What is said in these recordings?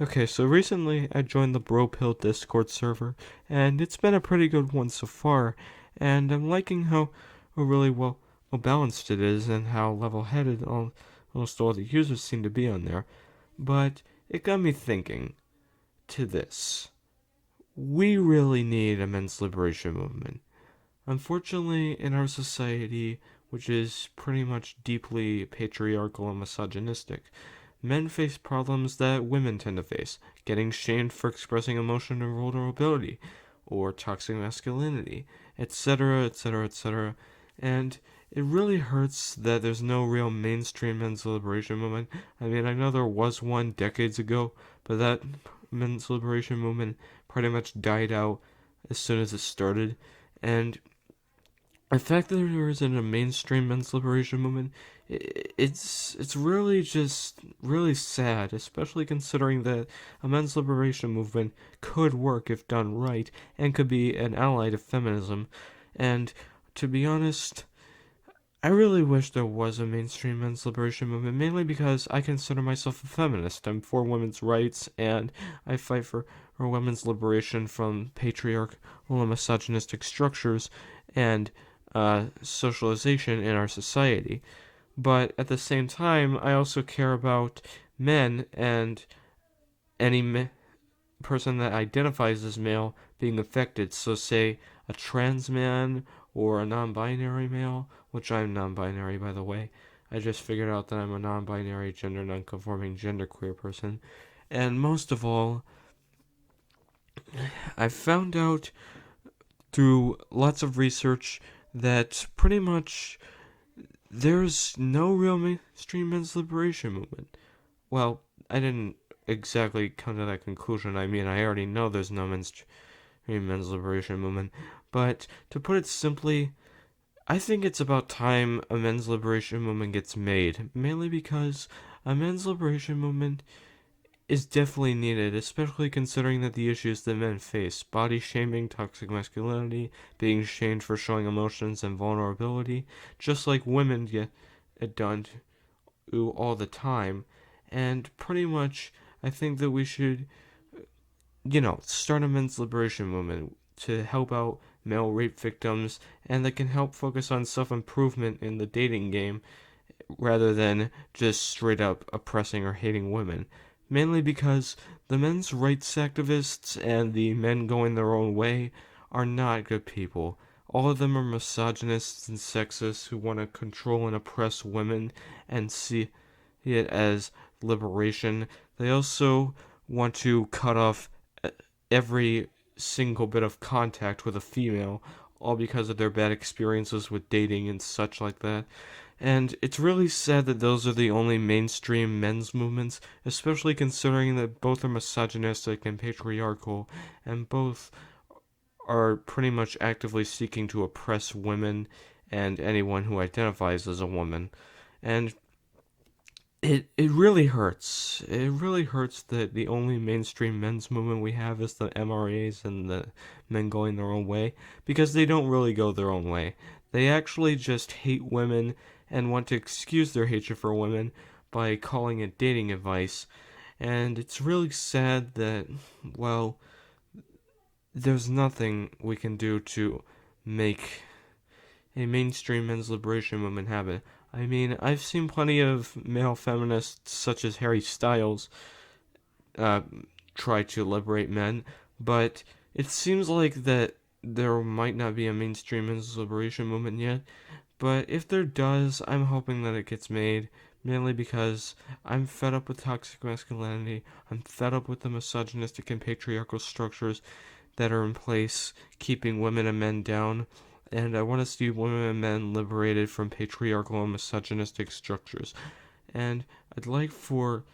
Okay, so recently I joined the Bro Pill Discord server, and it's been a pretty good one so far. And I'm liking how really well balanced it is, and how level-headed almost all the users seem to be on there. But it got me thinking to this: we really need a men's liberation movement. Unfortunately, in our society, which is pretty much deeply patriarchal and misogynistic, men face problems that women tend to face: getting shamed for expressing emotion or vulnerability, or toxic masculinity, etc., etc., etc. And it really hurts that there's no real mainstream men's liberation movement. I mean, I know there was one decades ago, but that men's liberation movement pretty much died out as soon as it started. And the fact that there isn't a mainstream men's liberation movement, it's really just really sad, especially considering that a men's liberation movement could work if done right and could be an ally to feminism. And to be honest, I really wish there was a mainstream men's liberation movement, mainly because I consider myself a feminist. I'm for women's rights, and I fight for women's liberation from patriarchal and misogynistic structures and socialization in our society. But at the same time, I also care about men and any person that identifies as male being affected. So, say a trans man or a non binary male, which I'm non binary by the way. I just figured out that I'm a non binary, gender non conforming, genderqueer person. And most of all, I found out through lots of research that pretty much there's no real mainstream men's liberation movement. Well, I didn't exactly come to that conclusion. I mean, I already know there's no mainstream men's liberation movement. But to put it simply, I think it's about time a men's liberation movement gets made, mainly because a men's liberation movement is definitely needed, especially considering that the issues that men face: body shaming, toxic masculinity, being shamed for showing emotions and vulnerability, just like women get it done to all the time. And pretty much, I think that we should, start a men's liberation movement to help out male rape victims, and that can help focus on self improvement in the dating game rather than just straight up oppressing or hating women. Mainly because the men's rights activists and the men going their own way are not good people. All of them are misogynists and sexists who want to control and oppress women and see it as liberation. They also want to cut off every single bit of contact with a female, all because of their bad experiences with dating and such like that. And it's really sad that those are the only mainstream men's movements, especially considering that both are misogynistic and patriarchal, and both are pretty much actively seeking to oppress women and anyone who identifies as a woman. And it really hurts. It really hurts that the only mainstream men's movement we have is the MRAs and the men going their own way, because they don't really go their own way. They actually just hate women and want to excuse their hatred for women by calling it dating advice. And it's really sad that, well, there's nothing we can do to make a mainstream men's liberation movement happen. I mean, I've seen plenty of male feminists, such as Harry Styles, uh, try to liberate men, but it seems like that there might not be a mainstream men's liberation movement yet. But if there does, I'm hoping that it gets made, mainly because I'm fed up with toxic masculinity. I'm fed up with the misogynistic and patriarchal structures that are in place, keeping women and men down. And I want to see women and men liberated from patriarchal and misogynistic structures. And I'd like for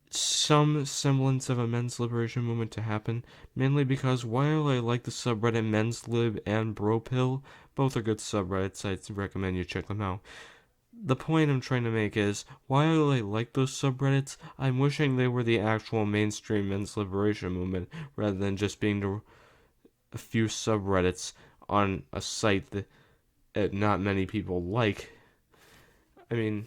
some semblance of a men's liberation movement to happen, mainly because while I like the subreddit Men's Lib and Bropill, both are good subreddits, I'd recommend you check them out. The point I'm trying to make is, while I like those subreddits, I'm wishing they were the actual mainstream men's liberation movement, rather than just being a few subreddits on a site that not many people like. I mean,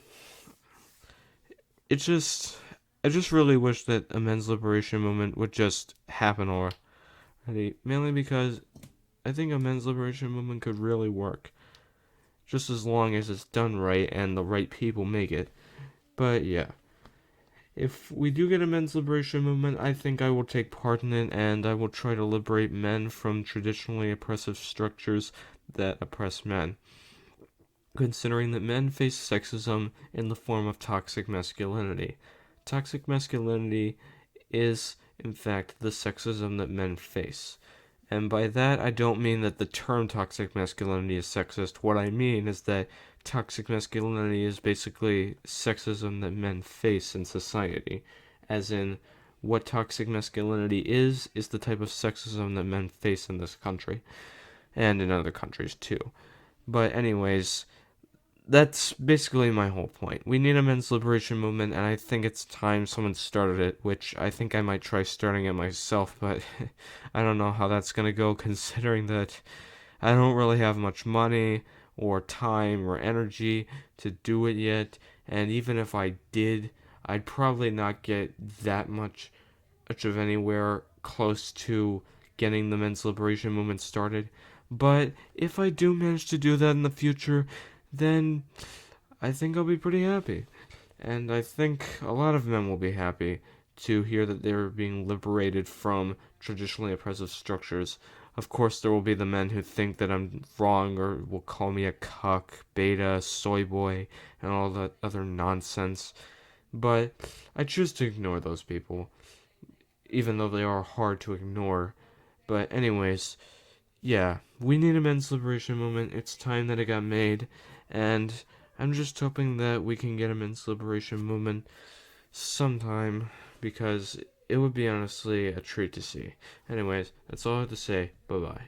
it just I just really wish that a men's liberation movement would just happen already. Mainly because I think a men's liberation movement could really work. Just as long as it's done right and the right people make it. But yeah. If we do get a men's liberation movement, I think I will take part in it and I will try to liberate men from traditionally oppressive structures that oppress men. Considering that men face sexism in the form of toxic masculinity. Toxic masculinity is, in fact, the sexism that men face. And by that, I don't mean that the term toxic masculinity is sexist. What I mean is that toxic masculinity is basically sexism that men face in society. As in, what toxic masculinity is the type of sexism that men face in this country. And in other countries too. But anyways, that's basically my whole point. We need a men's liberation movement, and I think it's time someone started it, which I think I might try starting it myself, but I don't know how that's gonna go considering that I don't really have much money or time or energy to do it yet, and even if I did, I'd probably not get that much of anywhere close to getting the men's liberation movement started. But if I do manage to do that in the future, then I think I'll be pretty happy. And I think a lot of men will be happy to hear that they're being liberated from traditionally oppressive structures. Of course, there will be the men who think that I'm wrong or will call me a cuck, beta, soy boy, and all that other nonsense. But I choose to ignore those people, even though they are hard to ignore. But, anyways, yeah, we need a men's liberation movement. It's time that it got made, and I'm just hoping that we can get a men's liberation movement sometime because it would be honestly a treat to see. Anyways, that's all I have to say. Bye bye.